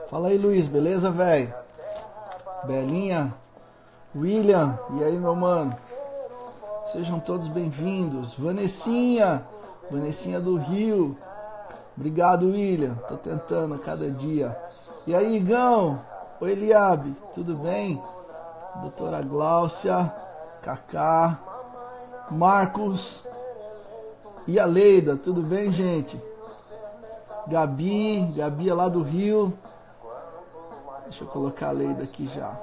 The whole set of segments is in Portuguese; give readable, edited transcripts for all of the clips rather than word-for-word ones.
Fala aí, Luiz, beleza, velho? Belinha, William, e aí, meu mano? Sejam todos bem-vindos. Vanessinha do Rio. Obrigado, William. Tô tentando a cada dia. E aí, Igão? Oi, Eliabe, tudo bem? Doutora Gláucia, Kaká, Marcos e a Leida, tudo bem, gente? Gabi é lá do Rio. Deixa eu colocar a Leida aqui já.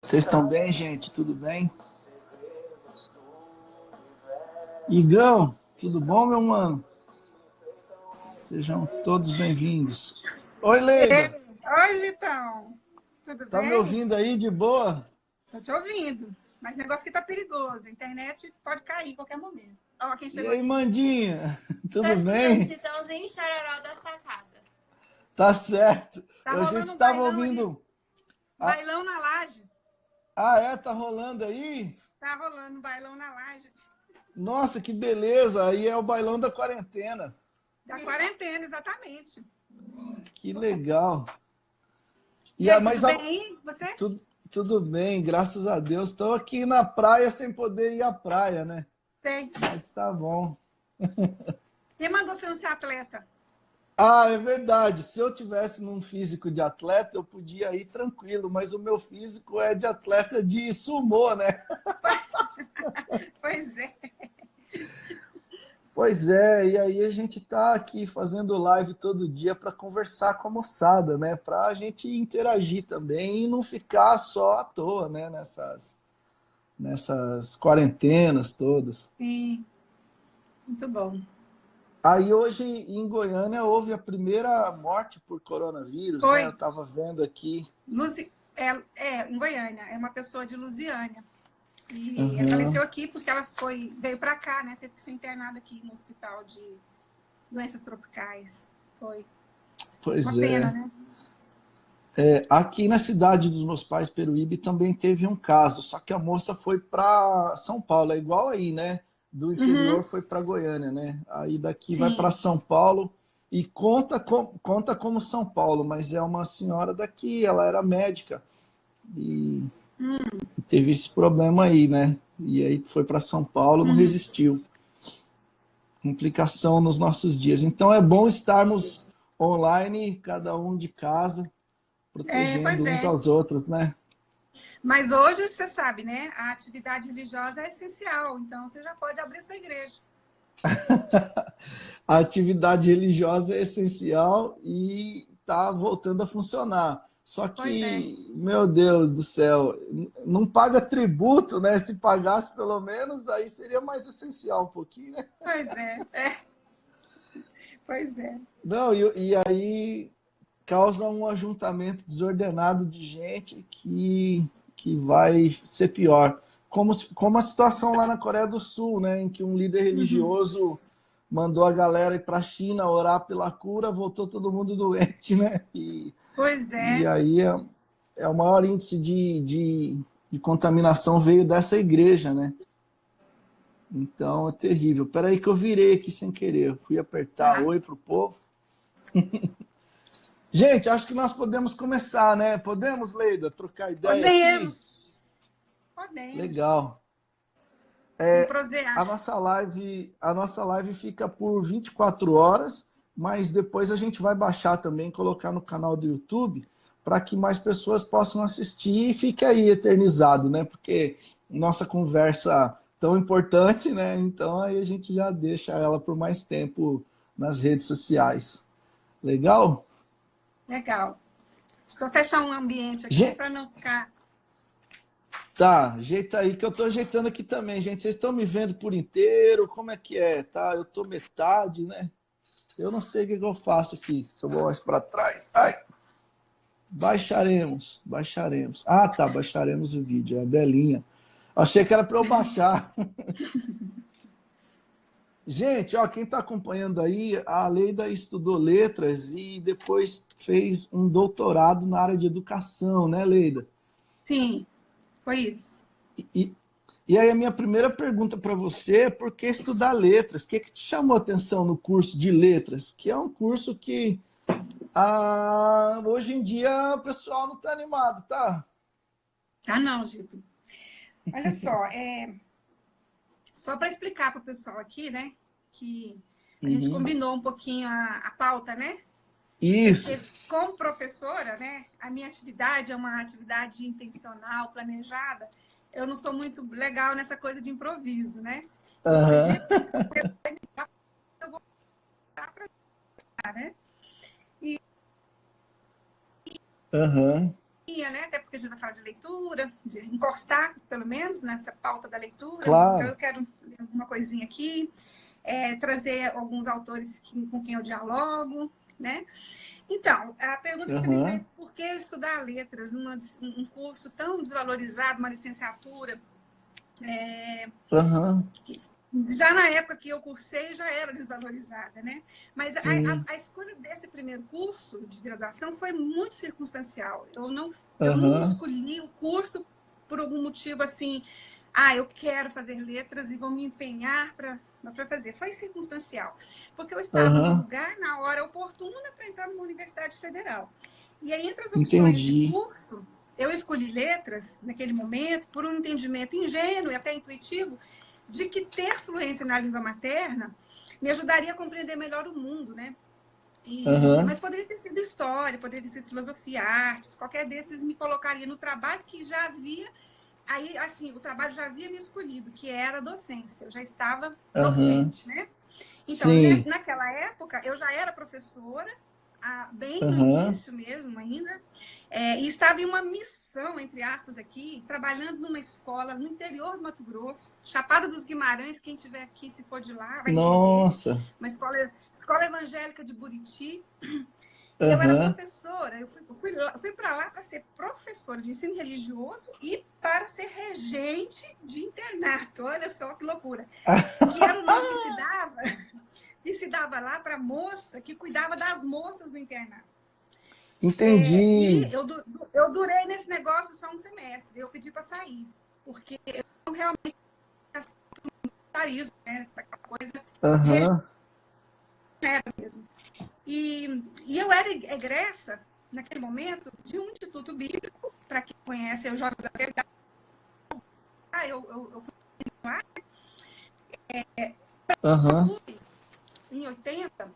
Vocês estão bem, gente? Tudo bem? Igão, tudo bom, meu mano? Sejam todos bem-vindos. Oi, Leida. Oi, Gitão. Tudo Tá me bem? ouvindo aí de boa? Tô te ouvindo. Mas o negócio aqui tá perigoso. A internet pode cair em qualquer momento. Ó, quem E chegou aí, aqui. Mandinha? Tudo Tá escutando bem? Chitãozinho Chororó da sacada. Tá certo. Tá A rolando gente um tava bailão ali. ouvindo. Bailão na laje. Ah, é? Tá rolando aí? Tá rolando um bailão na laje. Nossa, que beleza. Aí é o bailão da quarentena. Da quarentena, exatamente. Que legal. E aí, Mas tudo bem aí? Você? tudo bem, graças a Deus. Estou aqui na praia sem poder ir à praia, né? Sei. Mas tá bom. Quem mandou você não ser atleta? Ah, é verdade. Se eu tivesse num físico de atleta, eu podia ir tranquilo, mas o meu físico é de atleta de sumô, né? Pois é. Pois é, e aí a gente tá aqui fazendo live todo dia para conversar com a moçada, né? Para a gente interagir também e não ficar só à toa, né? Nessas quarentenas todas. Sim. Muito bom. Aí hoje em Goiânia houve a primeira morte por coronavírus, né? Eu Foi. estava vendo aqui. Em Goiânia. É uma pessoa de Lusiânia. E ela Aham. faleceu aqui porque ela veio para cá, né? Teve que ser internada aqui no hospital de doenças tropicais. Foi uma Pois pena, é. né? Aqui na cidade dos meus pais, Peruíbe, também teve um caso, só que a moça foi para São Paulo, é igual aí, né? Do interior Uhum, foi para Goiânia, né? Aí daqui vai para sim. São Paulo e conta como São Paulo, mas é uma senhora daqui, ela era médica e teve esse problema aí, né? E aí foi para São Paulo, não Uhum. resistiu. Complicação nos nossos dias. Então é bom estarmos online, cada um de casa, Pois protegendo uns é. aos outros, né? Mas hoje, você sabe, né? A atividade religiosa é essencial. Então, você já pode abrir sua igreja. A atividade religiosa é essencial e está voltando a funcionar. Só Pois é. que, meu Deus do céu, não paga tributo, né? Se pagasse pelo menos, aí seria mais essencial um pouquinho, né? Pois é. Pois é. Não, e aí causa um ajuntamento desordenado de gente que vai ser pior. Como a situação lá na Coreia do Sul, né? Em que um líder Uhum. religioso mandou a galera ir para a China orar pela cura, voltou todo mundo doente, né? Pois E é. aí é o maior índice de contaminação veio dessa igreja, né? Então é terrível. Peraí que eu virei aqui sem querer. Eu fui apertar Tá. oi pro povo. Gente, acho que nós podemos começar, né? Podemos, Leida, trocar ideia aqui? Podemos. Podemos. Legal. Vamos A prosear. nossa live fica por 24 horas, mas depois a gente vai baixar também, colocar no canal do YouTube, para que mais pessoas possam assistir e fique aí eternizado, né? Porque nossa conversa tão importante, né? Então aí a gente já deixa ela por mais tempo nas redes sociais. Legal? Legal. Só fechar um ambiente aqui Gente, para não ficar. tá, ajeita aí que eu tô ajeitando aqui também, gente. Vocês estão me vendo por inteiro? Como é que é? Tá, eu tô metade, né? Eu não sei o que eu faço aqui. Se eu vou mais para trás. Ai, baixaremos. Ah, tá, baixaremos o vídeo. É a Belinha. Achei que era para eu baixar. Gente, ó, quem está acompanhando aí, a Leida estudou letras e depois fez um doutorado na área de educação, né, Leida? Sim, foi isso. E, e aí a minha primeira pergunta para você é por que estudar letras? O que te chamou a atenção no curso de letras? Que é um curso que Hoje em dia o pessoal não está animado, tá? Ah, não, Gito. Olha só, só para explicar para o pessoal aqui, né, que a gente Uhum. combinou um pouquinho a pauta, né? Isso. Porque, como professora, né, a minha atividade é uma atividade intencional, planejada. Eu não sou muito legal nessa coisa de improviso, né? Eu Aham. acredito que eu vou dar para cá, né? Aham. Né? Até porque a gente vai falar de leitura, de encostar, pelo menos, nessa pauta da leitura. Então, Claro. eu quero ler alguma coisinha aqui, trazer alguns autores com quem eu dialogo, né? Então, a pergunta que você me Aham. fez, por que estudar letras, um curso tão desvalorizado, uma licenciatura, Aham. que já na época que eu cursei já era desvalorizada, né? Mas Sim. a escolha desse primeiro curso de graduação foi muito circunstancial. Eu não Aham. escolhi o curso por algum motivo assim, eu quero fazer letras e vou me empenhar para fazer. Foi circunstancial, porque eu estava no Aham. lugar, na hora oportuna para entrar numa universidade federal. E aí, entre as opções de Entendi. curso, eu escolhi letras naquele momento por um entendimento ingênuo e até intuitivo de que ter fluência na língua materna me ajudaria a compreender melhor o mundo, né? Aham. Mas poderia ter sido história, poderia ter sido filosofia, artes, qualquer desses me colocaria no trabalho que já havia, aí, assim, o trabalho já havia me escolhido, que era a docência, eu já estava Aham. docente, né? Então, Sim. naquela época, eu já era professora, bem no Aham. início mesmo ainda, e estava em uma missão, entre aspas, aqui, trabalhando numa escola no interior do Mato Grosso, Chapada dos Guimarães, quem tiver aqui, se for de lá, vai entender, Nossa. uma escola evangélica de Buriti, e eu era Aham. professora, eu fui para lá para ser professora de ensino religioso e para ser regente de internato, olha só que loucura, que era o nome que se dava lá para a moça que cuidava das moças do internato. E Entendi. eu durei nesse negócio só um semestre. Eu pedi para sair, porque eu realmente voluntarismo, né? Aquela coisa Aham. religiosa mesmo. E eu era egressa, naquele momento, de um instituto bíblico, para quem conhece os Jovens da Verdade. Eu fui lá, Aham. fui em 80,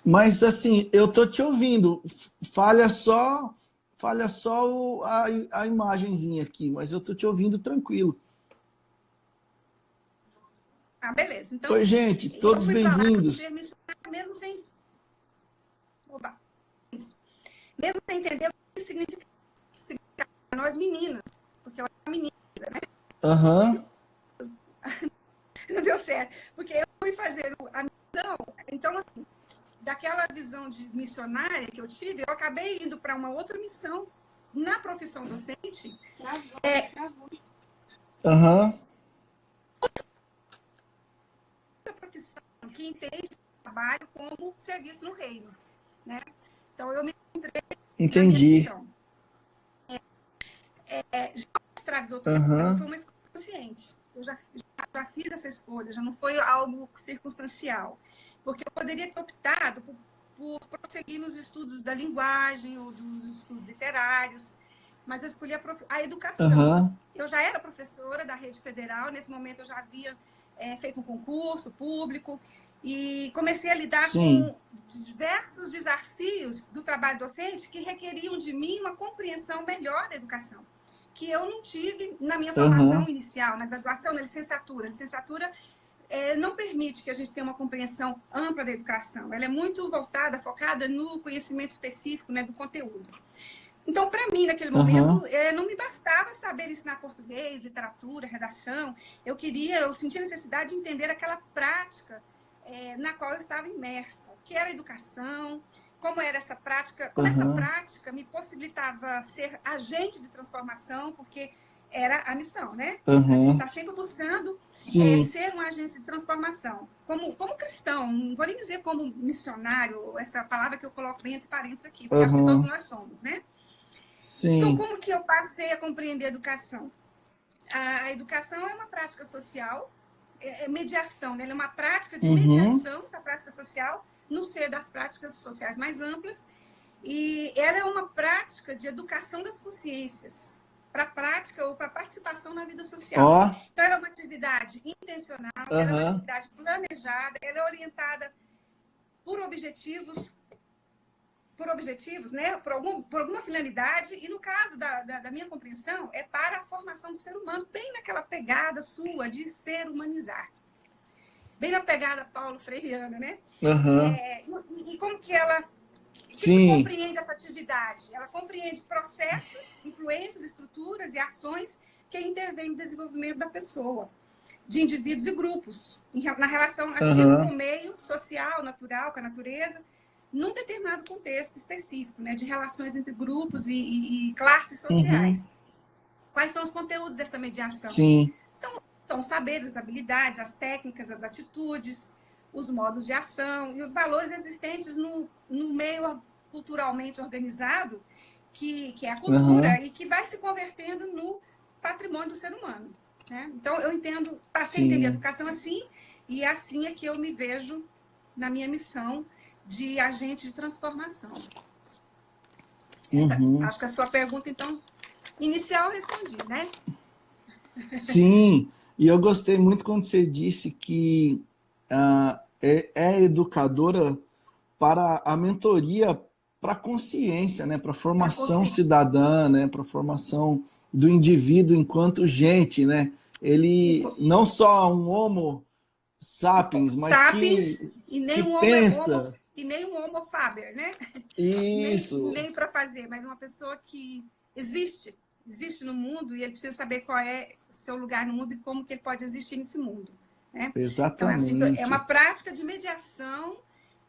Mas assim, eu tô te ouvindo. Falha só, falha só a imagenzinha aqui, mas eu tô te ouvindo tranquilo. beleza. Então, Oi, gente, eu todos fui para lá para ser bem-vindos. missionária, mesmo sem. Opa, isso. Mesmo sem entender o que significa para nós meninas, porque eu era menina, né? Aham. Não deu certo, porque eu fui fazer a missão, então, assim, daquela visão de missionária que eu tive, eu acabei indo para uma outra missão na profissão docente. Aham. Outra profissão que entende o trabalho como serviço no reino, né? Então, eu me entrei na minha Entendi. missão. Já o mestrado e doutorado foi Aham. uma escolha consciente. Eu já fiz essa escolha, já não foi algo circunstancial. Porque eu poderia ter optado por prosseguir nos estudos da linguagem ou dos estudos literários, mas eu escolhi a educação. Aham. Eu já era professora da rede federal, nesse momento eu já havia feito um concurso público e comecei a lidar Sim. com diversos desafios do trabalho docente que requeriam de mim uma compreensão melhor da educação, que eu não tive na minha formação Aham. inicial, na graduação, na licenciatura. A licenciatura não permite que a gente tenha uma compreensão ampla da educação. Ela é muito voltada, focada no conhecimento específico, né, do conteúdo. Então, para mim, naquele momento, Aham. não me bastava saber ensinar português, literatura, redação. Eu sentia necessidade de entender aquela prática na qual eu estava imersa, o que era a educação, como era essa prática, como essa Aham. prática me possibilitava ser agente de transformação, porque era a missão, né? A gente Aham. está sempre buscando Sim. ser um agente de transformação. Como cristão, não vou nem dizer como missionário, essa palavra que eu coloco bem entre parênteses aqui, porque acho que todos Aham. nós somos, né? Então, Sim. como que eu passei a compreender a educação? A educação é uma prática social, é mediação, né? Ela é uma prática de mediação da prática social no seio das práticas sociais mais amplas, e ela é uma prática de educação das consciências para a prática ou para a participação na vida social. Então, ela é uma atividade intencional, ela é uma atividade planejada, ela é orientada por objetivos, né? por alguma finalidade, e no caso da minha compreensão, é para a formação do ser humano, bem naquela pegada sua de ser humanizar. Bem na pegada Paulo Freireana, né? E como que ela... O que compreende essa atividade? Ela compreende processos, influências, estruturas e ações que intervêm no desenvolvimento da pessoa, de indivíduos e grupos, na relação ativa com o meio social, natural, com a natureza, num determinado contexto específico, né, de relações entre grupos e classes sociais. Quais são os conteúdos dessa mediação? São os saberes, as habilidades, as técnicas, as atitudes, os modos de ação e os valores existentes no meio culturalmente organizado, que é a cultura, e que vai se convertendo no patrimônio do ser humano. Né? Então, eu passei a entender a educação assim, e assim é que eu me vejo na minha missão de agente de transformação. Acho que a sua pergunta, então, inicial eu respondi, né? Sim, e eu gostei muito quando você disse que é educadora para a mentoria, para a consciência, né? Para a formação cidadã, né? Para a formação do indivíduo enquanto gente, né? Ele não só um homo sapiens, mas que pensa. E nem um homo faber, né? Isso. Nem para fazer, mas uma pessoa que existe no mundo, e ele precisa saber qual é o seu lugar no mundo e como que ele pode existir nesse mundo. Né? Exatamente. Então, é uma prática de mediação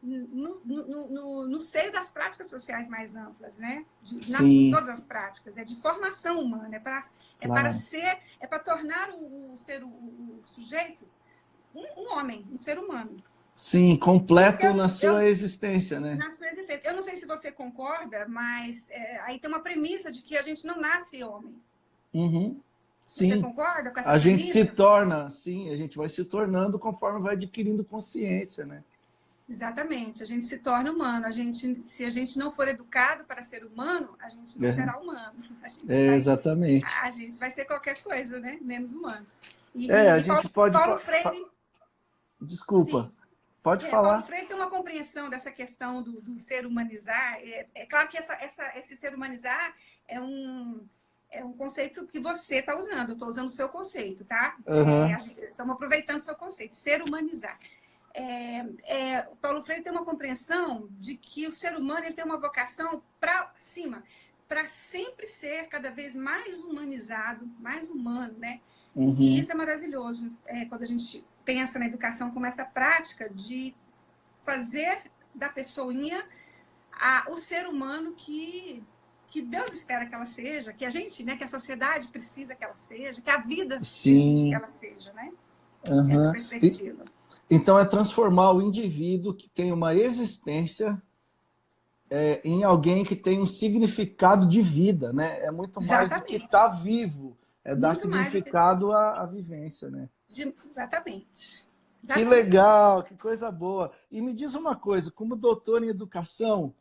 no seio das práticas sociais mais amplas, né? Todas as práticas, é de formação humana, é para tornar o sujeito um homem, um ser humano. Sim, completo na sua existência, né? Na sua existência. Eu não sei se você concorda, mas aí tem uma premissa de que a gente não nasce homem. Sim. Você concorda com essa premissa? A gente se torna, sim, a gente vai se tornando conforme vai adquirindo consciência, né? Exatamente, a gente se torna humano. Se a gente não for educado para ser humano, a gente não será humano. Exatamente. A gente vai ser qualquer coisa, né? Menos humano. A gente pode... Paulo Freire... Desculpa. Sim. Pode falar. Paulo Freire tem uma compreensão dessa questão do ser humanizar. É claro que esse ser humanizar é um conceito que você está usando. Eu estou usando o seu conceito, tá? Estamos aproveitando o seu conceito, ser humanizar. O Paulo Freire tem uma compreensão de que o ser humano ele tem uma vocação para cima, para sempre ser cada vez mais humanizado, mais humano, né? E isso é maravilhoso, quando a gente pensa na educação como essa prática de fazer da pessoinha o ser humano que Deus espera que ela seja, que a gente, né, que a sociedade precisa que ela seja, que a vida precisa que ela seja, né? Essa perspectiva. Então, é transformar o indivíduo que tem uma existência em alguém que tem um significado de vida, né? É muito mais do que estar vivo, é dar significado à vivência, né? Exatamente. Que legal, que coisa boa. E me diz uma coisa, como doutor em educação,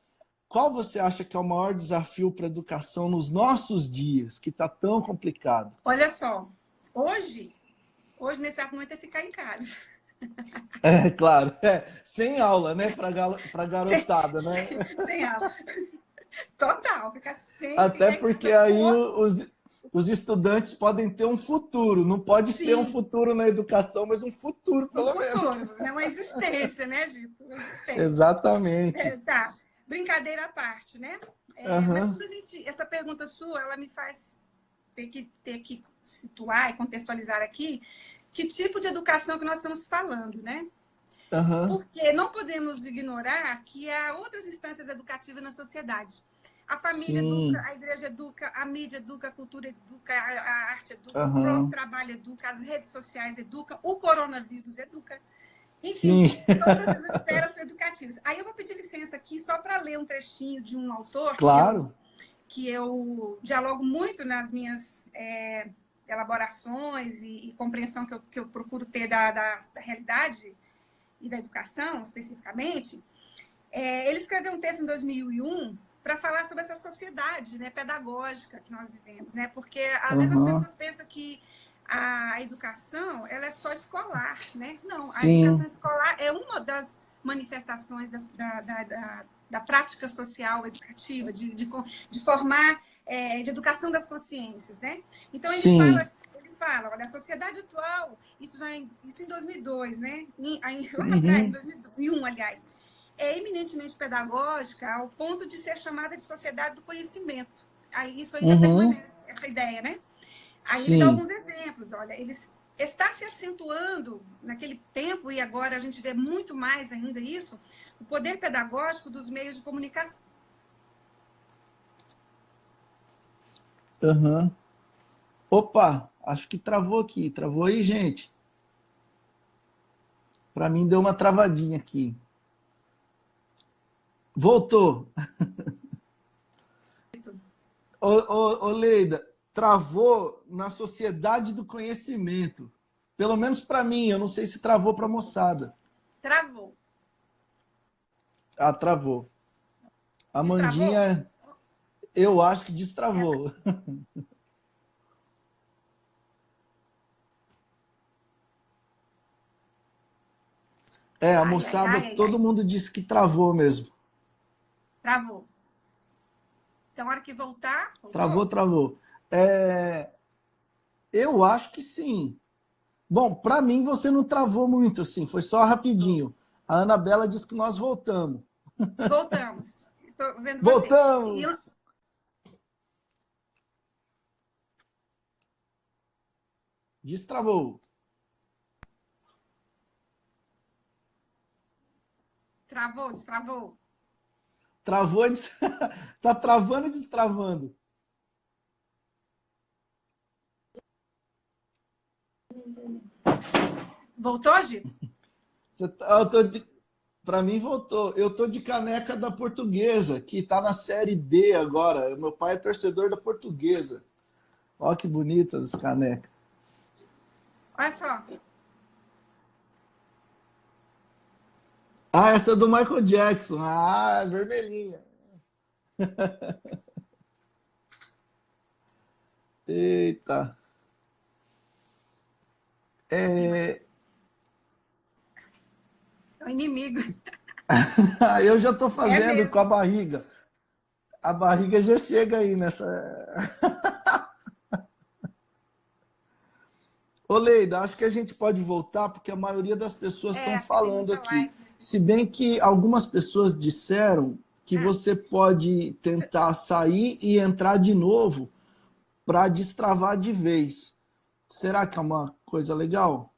qual você acha que é o maior desafio para a educação nos nossos dias, que está tão complicado? Olha só, hoje nesse momento é ficar em casa. Claro, sem aula, né, para garotada, né? Sem aula. Total, ficar sem. Até porque aí os estudantes podem ter um futuro, não pode ser um futuro na educação, mas um futuro, pelo menos. Um futuro, né? Uma existência, né, Gito? Uma existência. Exatamente. Tá, brincadeira à parte, né? Mas quando essa pergunta sua, ela me faz ter que situar e contextualizar aqui que tipo de educação que nós estamos falando, né? Porque não podemos ignorar que há outras instâncias educativas na sociedade. A família educa, a igreja educa, a mídia educa, a cultura educa, a arte educa, o próprio trabalho educa, as redes sociais educam, o coronavírus educa. Enfim, todas as esferas são educativas. Aí eu vou pedir licença aqui só para ler um trechinho de um autor claro. que eu dialogo muito nas minhas elaborações e compreensão que eu procuro ter da realidade e da educação, especificamente, ele escreveu um texto em 2001 para falar sobre essa sociedade, né, pedagógica que nós vivemos, né? Porque às vezes as pessoas pensam que a educação ela é só escolar, né? Não, a educação escolar é uma das manifestações da prática social educativa, de formar, de educação das consciências, né? Então ele fala, olha, a sociedade atual, isso em 2002, né? Lá atrás, em 2001, aliás, é eminentemente pedagógica ao ponto de ser chamada de sociedade do conhecimento. Aí isso ainda permanece, essa ideia, né? Aí ele dá alguns exemplos, olha, ele está se acentuando naquele tempo, e agora a gente vê muito mais ainda isso, o poder pedagógico dos meios de comunicação. Opa, acho que travou aqui. Travou aí, gente? Para mim deu uma travadinha aqui. Voltou. Ô, Leida, travou na sociedade do conhecimento. Pelo menos para mim, eu não sei se travou para a moçada. Travou. Ah, travou. A Destravou? Mandinha, eu acho que destravou. A moçada, todo mundo disse que travou mesmo. Travou. Então, a hora que voltar... Voltou? Travou. Eu acho que sim. Bom, para mim você não travou muito, assim, foi só rapidinho. A Anabela disse que nós voltamos. Voltamos. Estou vendo você. Voltamos! Destravou. Travou, destravou. Travou, tá travando e destravando. Voltou, Gito? Para mim voltou. Eu tô de caneca da Portuguesa, que tá na Série B agora. Meu pai é torcedor da Portuguesa. Olha que bonita essa caneca. Olha só. Ah, essa é do Michael Jackson. Ah, vermelhinha. Eita. São inimigos. Eu já tô fazendo com a barriga. A barriga já chega aí nessa... Ô, Leida, acho que a gente pode voltar, porque a maioria das pessoas estão falando aqui. Se bem que algumas pessoas disseram que você pode tentar sair e entrar de novo para destravar de vez. Será que é uma coisa legal?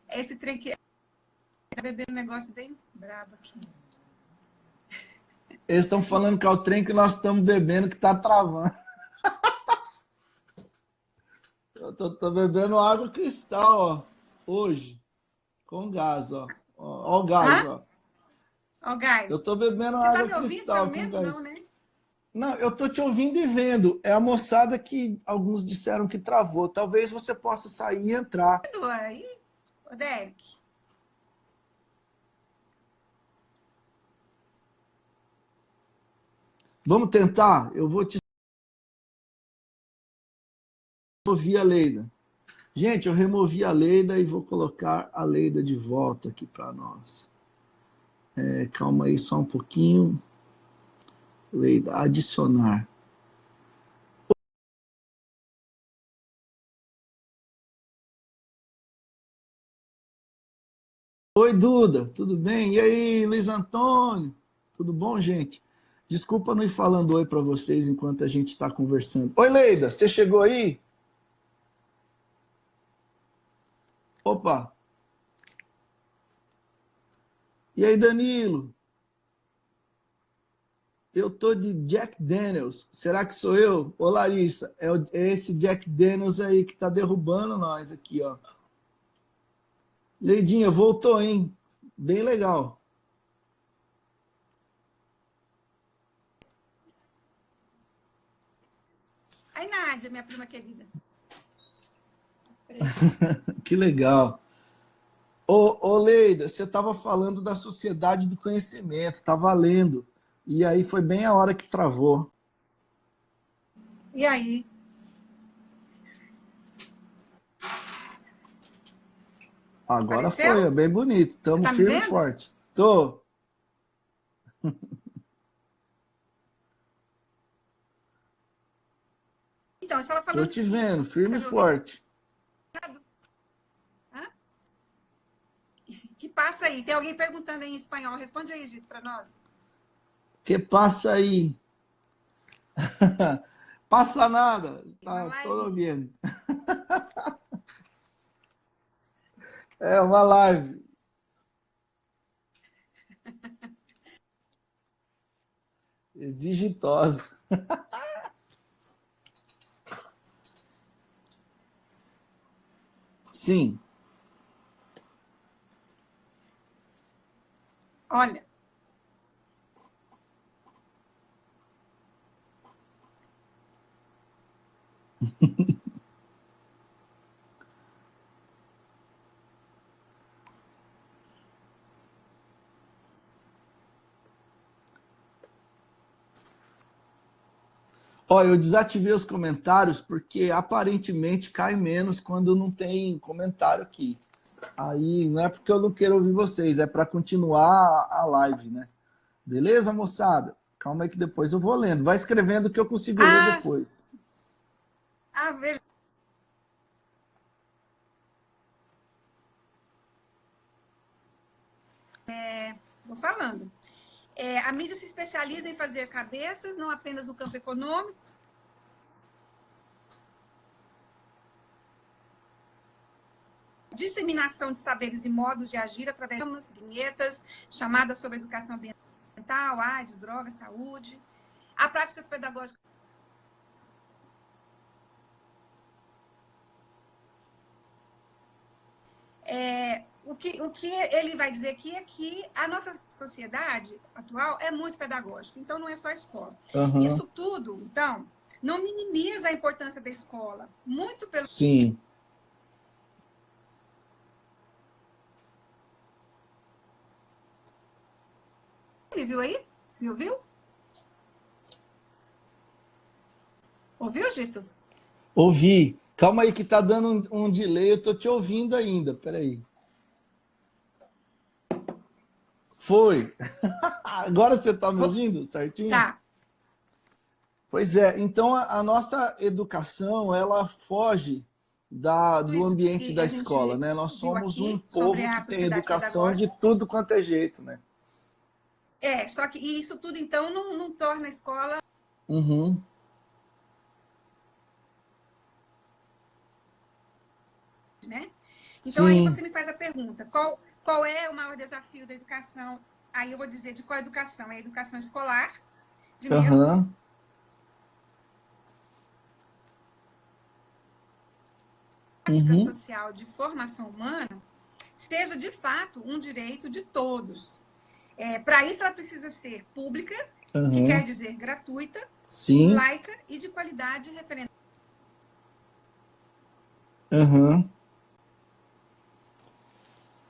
Esse trem que tá bebendo um negócio bem brabo aqui. Eles estão falando que é o trem que nós estamos bebendo que está travando. Eu tô bebendo água cristal, ó, hoje, com gás, ó. Ó o gás, ó. Ó o gás. Eu tô bebendo Você água tá me cristal ouvindo? com Pelo menos gás. não, né? Não, eu tô te ouvindo e vendo. É a moçada que alguns disseram que travou. Talvez você possa sair e entrar. Aí, ô Derek. Vamos tentar? Eu vou te remover a Leida. Gente, eu removi a Leida e vou colocar a Leida de volta aqui para nós. Calma aí só um pouquinho. Leida, adicionar. Oi, Duda, tudo bem? E aí, Luiz Antônio? Tudo bom, gente? Desculpa não ir falando oi para vocês enquanto a gente está conversando. Oi, Leida, você chegou aí? Opa! E aí, Danilo? Eu tô de Jack Daniels. Será que sou eu? Ô, Larissa, é esse Jack Daniels aí que tá derrubando nós aqui, ó. Leidinha, voltou, hein? Bem legal. Oi, Nádia, minha prima querida. Que legal. Ô Leida, você estava falando da sociedade do conhecimento, estava lendo. E aí foi bem a hora que travou. E aí? Agora Apareceu? foi, é bem bonito. Você Estamos tá me firme e vendo? forte. Tô. Então, você estava Tô falando te que... vendo, firme Tá e me ouvindo? forte. Hã? Que passa aí? Tem alguém perguntando em espanhol. Responde aí, Gito, para nós. Que passa aí? Passa nada. Uma Está todo live? bem. É uma live. Exigitosa. Sim. Olha, Ó, eu desativei os comentários porque aparentemente cai menos quando não tem comentário aqui. Aí não é porque eu não quero ouvir vocês, é para continuar a live, né? Beleza, moçada? Calma aí que depois eu vou lendo. Vai escrevendo que eu consigo ler ah, depois. beleza. Vou falando. A mídia se especializa em fazer cabeças, não apenas no campo econômico, disseminação de saberes e modos de agir através de vinhetas, chamadas sobre educação ambiental, AIDS, drogas, saúde. Há práticas pedagógicas. O que ele vai dizer aqui é que a nossa sociedade atual é muito pedagógica, então não é só a escola. Uhum. Isso tudo, então, não minimiza a importância da escola, muito pelo... Sim. Me viu aí? Me ouviu? Ouviu, Gito? Ouvi. Calma aí que tá dando um delay, eu tô te ouvindo ainda. Peraí. Foi. Agora você tá me ouvindo certinho? Tá. Pois é, então a nossa educação, ela foge do Isso ambiente que da a escola, gente né? Nós viu somos um aqui sobre povo que a tem sociedade educação de pedagógica. tudo quanto é jeito, né? Só que isso tudo, então, não torna a escola... Uhum. Né? Então, aí Sim. você me faz a pergunta, qual é o maior desafio da educação? Aí eu vou dizer de qual educação? É a educação escolar, primeiro, Aham. prática Uhum. social de formação humana, seja de fato um direito de todos. Para isso, ela precisa ser pública, que quer Aham. dizer gratuita, Sim. laica e de qualidade referente Aham.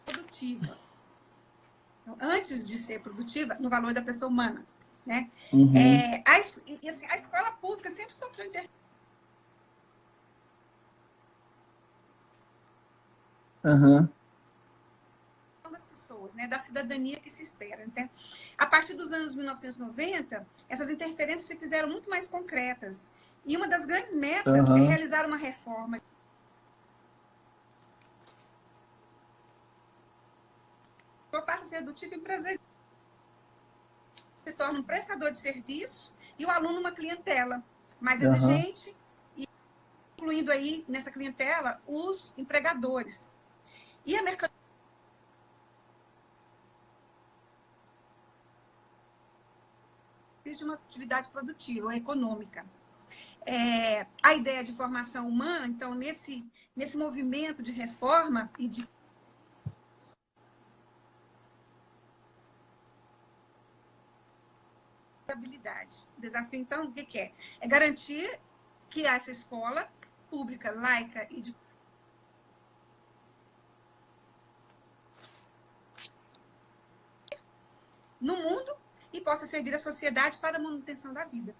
produtiva. Então, antes de ser produtiva, no valor da pessoa humana. Né? Uhum. Assim, a escola pública sempre sofreu interferência Aham. das pessoas, né, da cidadania que se espera. Então, a partir dos anos 1990, essas interferências se fizeram muito mais concretas. E uma das grandes metas é Aham. realizar uma reforma que passa a ser do tipo empresarial, se torna um prestador de serviço e o aluno uma clientela mais Aham. exigente, incluindo aí nessa clientela os empregadores. E a mercadologia de uma atividade produtiva ou econômica. A ideia de formação humana, então, nesse movimento de reforma e de habilidade. O desafio, então, o que é? É garantir que é essa escola pública, laica e de no mundo e possa servir a sociedade para a manutenção da vida.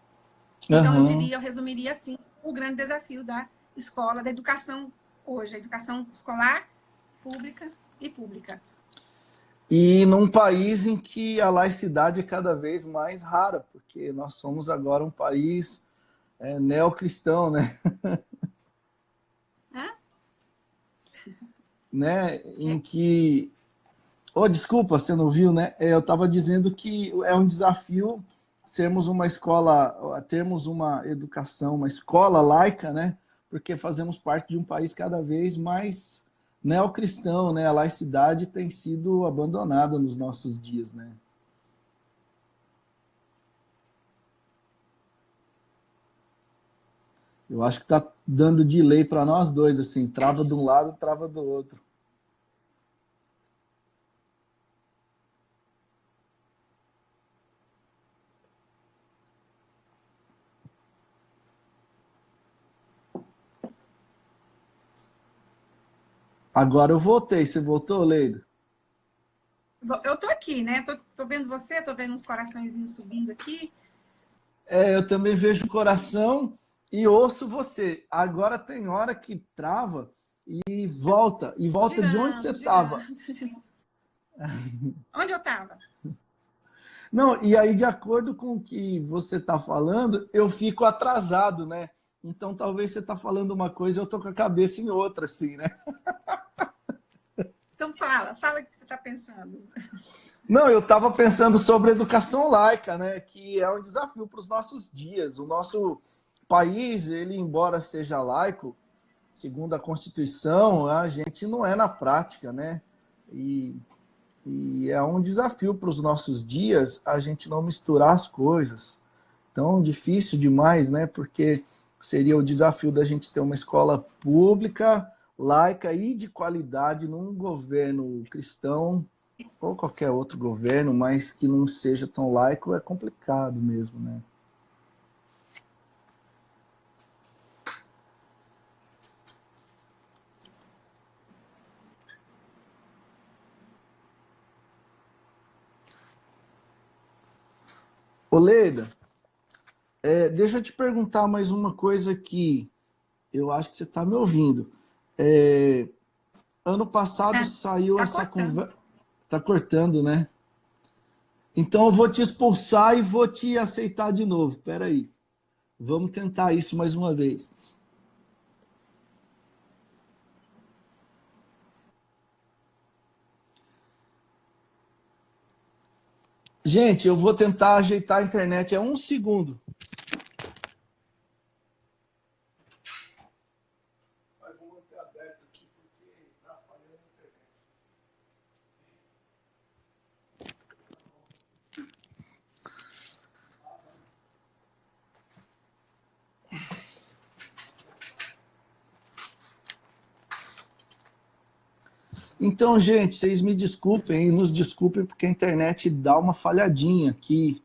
Então, eu resumiria assim, o grande desafio da escola, da educação hoje, a educação escolar, pública e pública. E num país em que a laicidade é cada vez mais rara, porque nós somos agora um país neocristão, né? Hã? Né? Em que... Oh, desculpa, você não viu, né? Eu estava dizendo que é um desafio sermos uma escola, termos uma educação, uma escola laica, né? Porque fazemos parte de um país cada vez mais neocristão, né? A laicidade tem sido abandonada nos nossos dias, né? Eu acho que está dando delay para nós dois, assim, trava de um lado, trava do outro. Agora eu voltei. Você voltou, Leila? Eu tô aqui, né? Tô vendo você, tô vendo uns coraçõezinhos subindo aqui. Eu também vejo o coração e ouço você. Agora tem hora que trava e volta. E volta de onde você estava. Onde eu estava? Não, e aí, de acordo com o que você está falando, eu fico atrasado, né? Então, talvez você está falando uma coisa e eu estou com a cabeça em outra, assim, né? Então, fala o que você está pensando. Não, eu estava pensando sobre educação laica, né? Que é um desafio para os nossos dias. O nosso país, ele, embora seja laico, segundo a Constituição, a gente não é na prática, né? E é um desafio para os nossos dias a gente não misturar as coisas. Tão difícil demais, né? Porque seria o desafio da gente ter uma escola pública, laica e de qualidade num governo cristão ou qualquer outro governo, mas que não seja tão laico, é complicado mesmo, né? Ô, Leida, deixa eu te perguntar mais uma coisa aqui. Eu acho que você está me ouvindo. Ano passado saiu essa conversa... Tá cortando, né? Então eu vou te expulsar e vou te aceitar de novo. Espera aí. Vamos tentar isso mais uma vez. Gente, eu vou tentar ajeitar a internet. É um segundo. Vou manter aberto aqui porque está falhando a internet. Então, gente, vocês me desculpem e nos desculpem porque a internet dá uma falhadinha aqui.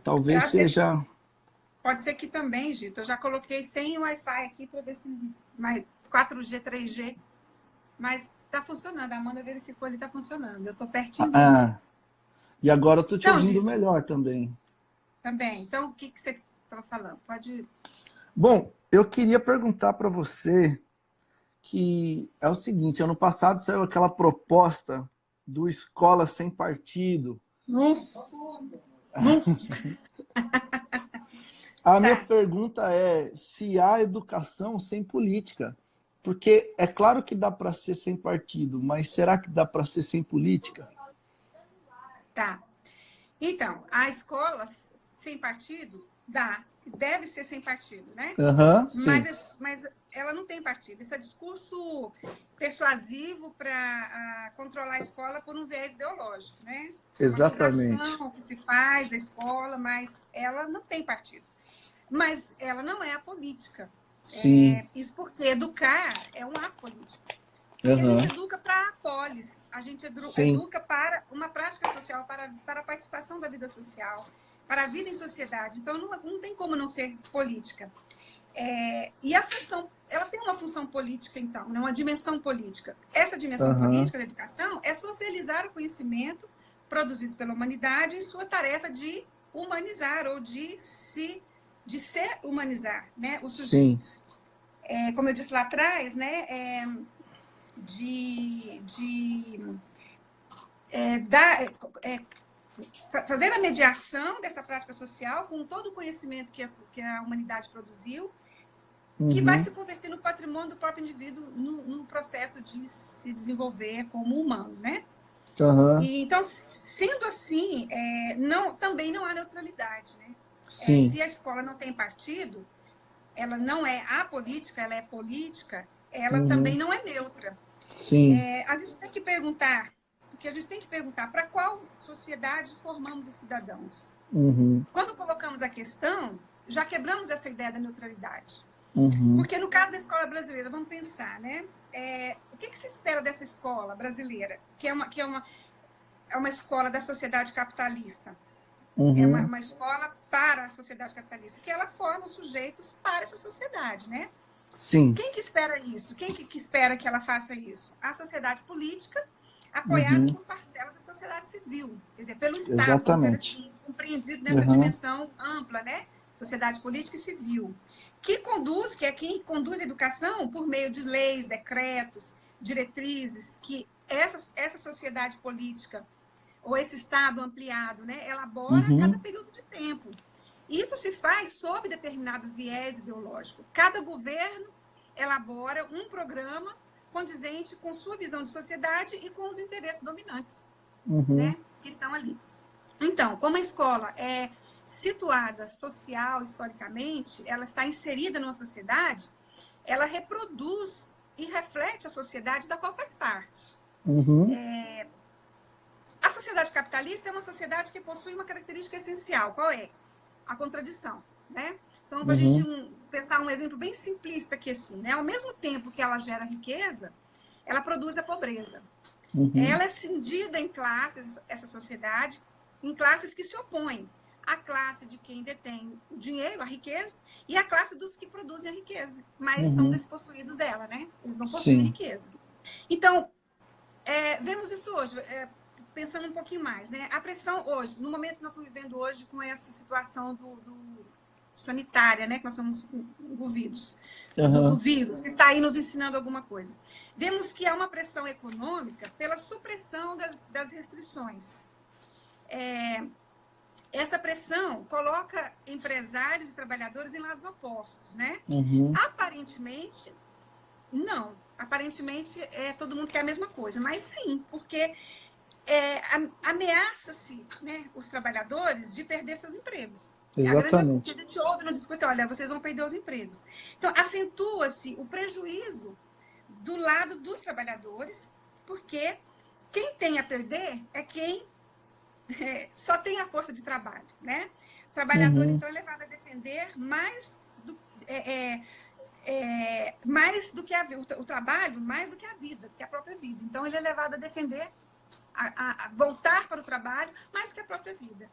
Talvez seja... Pode ser que também, Gito. Eu já coloquei sem Wi-Fi aqui para ver se mais 4G, 3G. Mas está funcionando. A Amanda verificou ali, está funcionando. Eu estou pertinho dele. E agora eu estou te ouvindo melhor também. Também. Então, o que você estava falando? Pode... Bom, eu queria perguntar para você que é o seguinte, ano passado saiu aquela proposta do Escola Sem Partido. Nossa! A minha pergunta é se há educação sem política. Porque é claro que dá para ser sem partido, mas será que dá para ser sem política? Tá. Então, a escola sem partido dá, deve ser sem partido, né? Mas ela não tem partido. Esse é discurso persuasivo para controlar a escola por um viés ideológico, né? Exatamente. Uma acusação que se faz da escola, mas ela não tem partido. Mas ela não é a política. Sim. Isso porque educar é um ato político. E a gente educa para a polis, a gente educa para uma prática social, para a participação da vida social, para a vida em sociedade. Então, não tem como não ser política. E a função, ela tem uma função política, então, né? Uma dimensão política. Essa dimensão Aham. política da educação é socializar o conhecimento produzido pela humanidade em sua tarefa de humanizar ou de se humanizar, né? Os Sim. sujeitos. Como eu disse lá atrás, né? Fazer a mediação dessa prática social com todo o conhecimento que a humanidade produziu, que vai se converter no patrimônio do próprio indivíduo no processo de se desenvolver como humano, né? Aham. E, então, sendo assim, também não há neutralidade, né? Sim. Se a escola não tem partido, ela não é apolítica, ela é política, ela também não é neutra. Sim. A gente tem que perguntar, porque a gente tem que perguntar para qual sociedade formamos os cidadãos. Quando colocamos a questão, já quebramos essa ideia da neutralidade. Porque no caso da escola brasileira, vamos pensar, né? O que se espera dessa escola brasileira, que é uma escola da sociedade capitalista? É uma escola para a sociedade capitalista, que ela forma os sujeitos para essa sociedade, né? Sim. Quem que espera isso? Quem que espera que ela faça isso? A sociedade política, apoiada por parcela da sociedade civil, quer dizer, pelo Estado, Exatamente. assim, compreendido nessa dimensão ampla, né? Sociedade política e civil, que é quem conduz a educação por meio de leis, decretos, diretrizes, que essa sociedade política ou esse Estado ampliado, né, elabora a cada período de tempo. Isso se faz sob determinado viés ideológico. Cada governo elabora um programa condizente com sua visão de sociedade e com os interesses dominantes, né, que estão ali. Então, como a escola é situada social, historicamente, ela está inserida numa sociedade, ela reproduz e reflete a sociedade da qual faz parte. A sociedade capitalista é uma sociedade que possui uma característica essencial. Qual é? A contradição, né? Então, para a gente pensar um exemplo bem simplista aqui, assim, né? Ao mesmo tempo que ela gera riqueza, ela produz a pobreza. Ela é cindida em classes, essa sociedade, em classes que se opõem. A classe de quem detém o dinheiro, a riqueza, e a classe dos que produzem a riqueza, mas são despossuídos dela, né? Eles não possuem riqueza. Então, vemos isso hoje, pensando um pouquinho mais, né? A pressão hoje, no momento que nós estamos vivendo hoje com essa situação sanitária, né? Que nós somos envolvidos, do vírus, que está aí nos ensinando alguma coisa. Vemos que há uma pressão econômica pela supressão das restrições. Essa pressão coloca empresários e trabalhadores em lados opostos, né? Aparentemente, não. Aparentemente, todo mundo quer a mesma coisa, mas sim, porque ameaça-se, né, os trabalhadores de perder seus empregos. Exatamente. Que a gente ouve no discurso, olha, vocês vão perder os empregos. Então, acentua-se o prejuízo do lado dos trabalhadores, porque quem tem a perder é quem só tem a força de trabalho, né? O trabalhador, então, é levado a defender mais do que o trabalho, mais do que a vida, do que a própria vida. Então, ele é levado a defender, a voltar para o trabalho, mais do que a própria vida.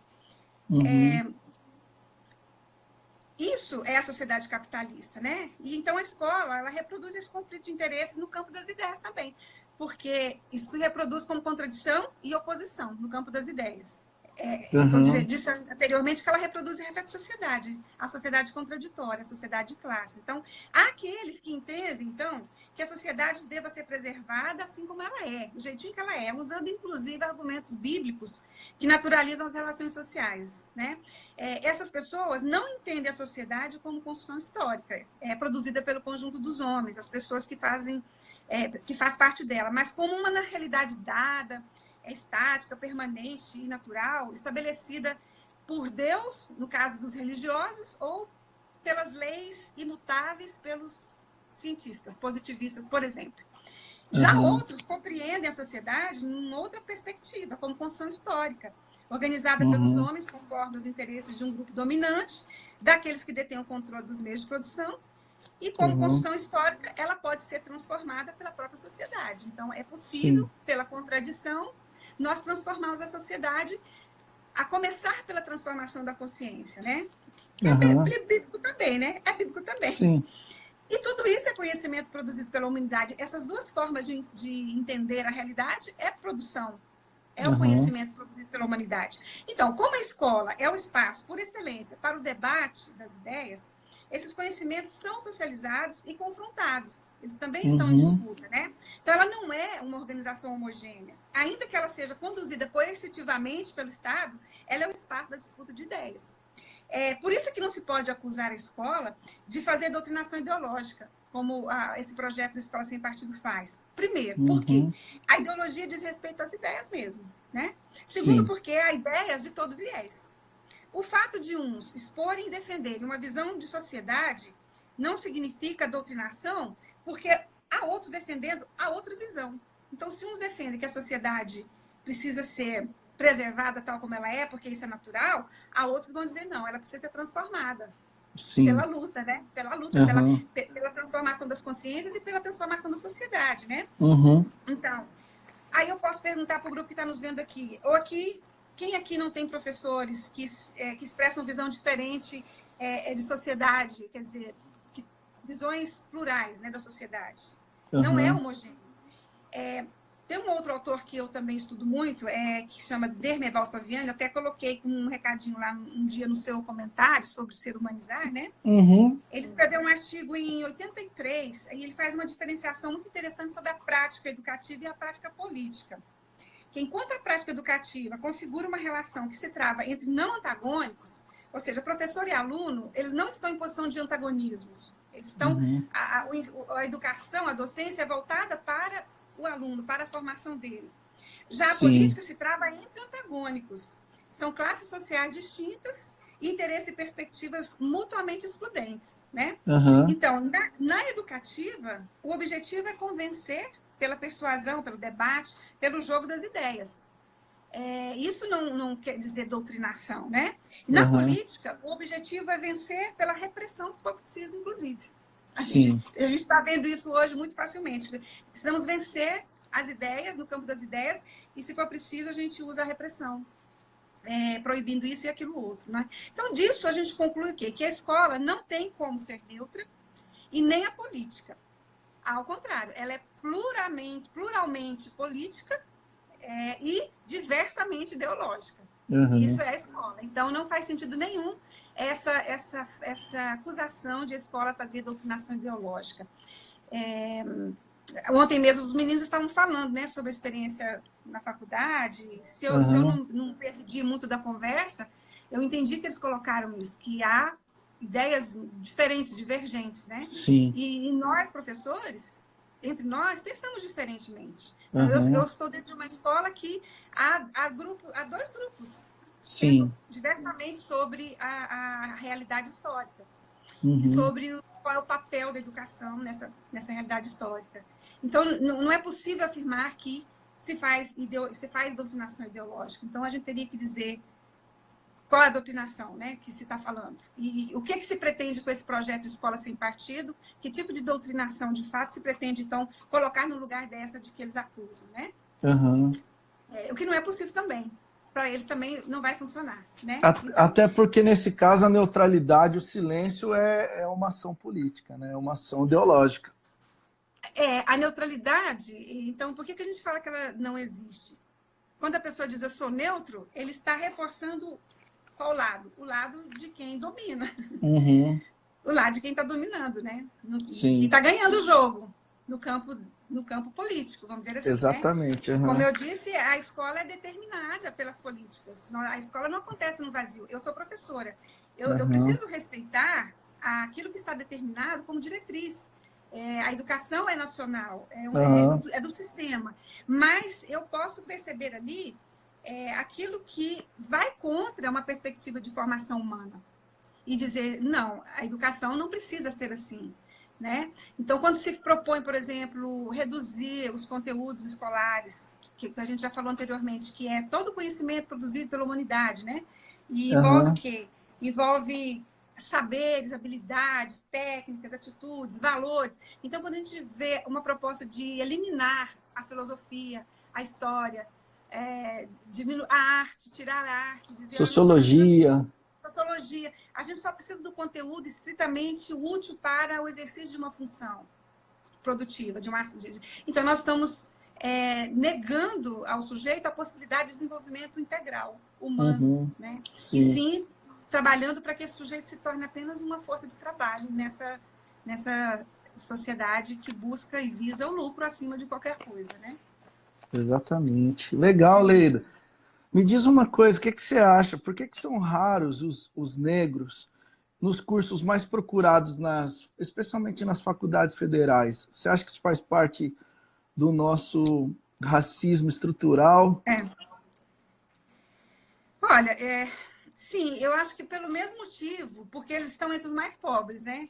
Isso é a sociedade capitalista, né? E então a escola, ela reproduz esse conflito de interesses no campo das ideias também, porque isso se reproduz como contradição e oposição no campo das ideias. Então, disse anteriormente que ela reproduz e reflete a sociedade contraditória, a sociedade de classe. Então, há aqueles que entendem, então, que a sociedade deva ser preservada assim como ela é, do jeitinho que ela é, usando, inclusive, argumentos bíblicos que naturalizam as relações sociais, né? Essas pessoas não entendem a sociedade como construção histórica, produzida pelo conjunto dos homens, as pessoas que faz parte dela, mas como uma realidade dada, estática, permanente e natural, estabelecida por Deus, no caso dos religiosos, ou pelas leis imutáveis pelos cientistas, positivistas, por exemplo. Já outros compreendem a sociedade numa outra perspectiva, como construção histórica, organizada pelos homens conforme os interesses de um grupo dominante, daqueles que detêm o controle dos meios de produção, e como construção histórica, ela pode ser transformada pela própria sociedade. Então, é possível, pela contradição, nós transformarmos a sociedade, a começar pela transformação da consciência, né? Aham. É bíblico também, né? É bíblico também. Sim. E tudo isso é conhecimento produzido pela humanidade. Essas duas formas de entender a realidade é produção, é o Aham. conhecimento produzido pela humanidade. Então, como a escola é o espaço por excelência para o debate das ideias, esses conhecimentos são socializados e confrontados. Eles também estão em Uhum. disputa, né? Então, ela não é uma organização homogênea. Ainda que ela seja conduzida coercitivamente pelo Estado, ela é o espaço da disputa de ideias. Por isso que não se pode acusar a escola de fazer doutrinação ideológica, como esse projeto do Escola Sem Partido faz. Primeiro, porque Uhum. a ideologia diz respeito às ideias mesmo, né? Segundo, Sim. porque há ideias de todo viés. O fato de uns exporem e defenderem uma visão de sociedade não significa doutrinação, porque há outros defendendo a outra visão. Então, se uns defendem que a sociedade precisa ser preservada tal como ela é, porque isso é natural, há outros que vão dizer não, ela precisa ser transformada pela Sim. luta, né? Pela luta, Aham. pela transformação das consciências e pela transformação da sociedade, né? Uhum. Então, aí eu posso perguntar para o grupo que está nos vendo aqui, ou aqui, quem aqui não tem professores que expressam visão diferente de sociedade, quer dizer, visões plurais, né, da sociedade? Não é Aham. homogêneo. Tem um outro autor que eu também estudo muito, que chama Dermer Balsaviani, até coloquei com um recadinho lá um dia no seu comentário sobre ser humanizar, né? Uhum. Ele escreveu um artigo em 83, e ele faz uma diferenciação muito interessante sobre a prática educativa e a prática política. Que enquanto a prática educativa configura uma relação que se trava entre não antagônicos, ou seja, professor e aluno, eles não estão em posição de antagonismos. Eles estão, Uhum. a educação, a docência é voltada para o aluno, para a formação dele. Já a Sim. política se trava entre antagônicos. São classes sociais distintas e interesses e perspectivas mutuamente excludentes, né? Aham. Então, na educativa, o objetivo é convencer pela persuasão, pelo debate, pelo jogo das ideias. Isso não quer dizer doutrinação, né? Na Aham. política, o objetivo é vencer pela repressão, se for preciso, inclusive. A gente Sim. está vendo isso hoje muito facilmente. Precisamos vencer as ideias, no campo das ideias, e se for preciso, a gente usa a repressão, proibindo isso e aquilo outro. Né? Então, disso a gente conclui o quê? Que a escola não tem como ser neutra e nem a política. Ao contrário, ela é pluralmente política e diversamente ideológica. Isso Aham. é a escola. Então, não faz sentido nenhum essa acusação de a escola fazer doutrinação ideológica. Ontem mesmo os meninos estavam falando, né, sobre a experiência na faculdade. Se eu Aham. não perdi muito da conversa, eu entendi que eles colocaram isso, que há ideias diferentes, divergentes, né? Sim. E nós, professores, entre nós, pensamos diferentemente. Então, eu Aham. estou dentro de uma escola que há dois grupos que pensam Sim. diversamente sobre a realidade histórica e Uhum. sobre qual é o papel da educação nessa realidade histórica. Então, não é possível afirmar que se faz doutrinação ideológica. Então, a gente teria que dizer qual é a doutrinação, né, que se está falando. E o que se pretende com esse projeto de escola sem partido, que tipo de doutrinação, de fato, se pretende, então, colocar no lugar dessa de que eles acusam, né? Aham. O que não é possível também. Para eles também não vai funcionar, né? Então, Até porque, nesse caso, a neutralidade, o silêncio é uma ação política, né? É uma ação ideológica. a neutralidade, então, por que a gente fala que ela não existe? Quando a pessoa diz eu sou neutro, ele está reforçando qual lado? O lado de quem domina. Uhum. O lado de quem está dominando, né? Quem Sim, está ganhando o jogo no campo político, vamos dizer assim, né? exatamente. Como Uhum. eu disse, a escola é determinada pelas políticas. A escola não acontece no vazio. Eu sou professora. Eu Uhum. preciso respeitar aquilo que está determinado como diretriz. A educação é nacional, Uhum. é do sistema. Mas eu posso perceber ali aquilo que vai contra uma perspectiva de formação humana. E dizer, não, a educação não precisa ser assim. Né? Então, quando se propõe, por exemplo, reduzir os conteúdos escolares, que a gente já falou anteriormente, que é todo o conhecimento produzido pela humanidade, né? E envolve o Uhum. quê? Envolve saberes, habilidades, técnicas, atitudes, valores. Então, quando a gente vê uma proposta de eliminar a filosofia, a história, a arte, tirar a arte, dizer, nós precisamos Sociologia. sociologia. A gente só precisa do conteúdo estritamente útil para o exercício de uma função produtiva. Então, nós estamos negando ao sujeito a possibilidade de desenvolvimento integral, humano. Né? Sim. E sim, trabalhando para que esse sujeito se torne apenas uma força de trabalho nessa sociedade que busca e visa o lucro acima de qualquer coisa, né? Exatamente. Legal, Leila. Me diz uma coisa, o que você acha? Por que são raros os negros nos cursos mais procurados, especialmente nas faculdades federais? Você acha que isso faz parte do nosso racismo estrutural? Olha, sim, eu acho que pelo mesmo motivo, porque eles estão entre os mais pobres, né?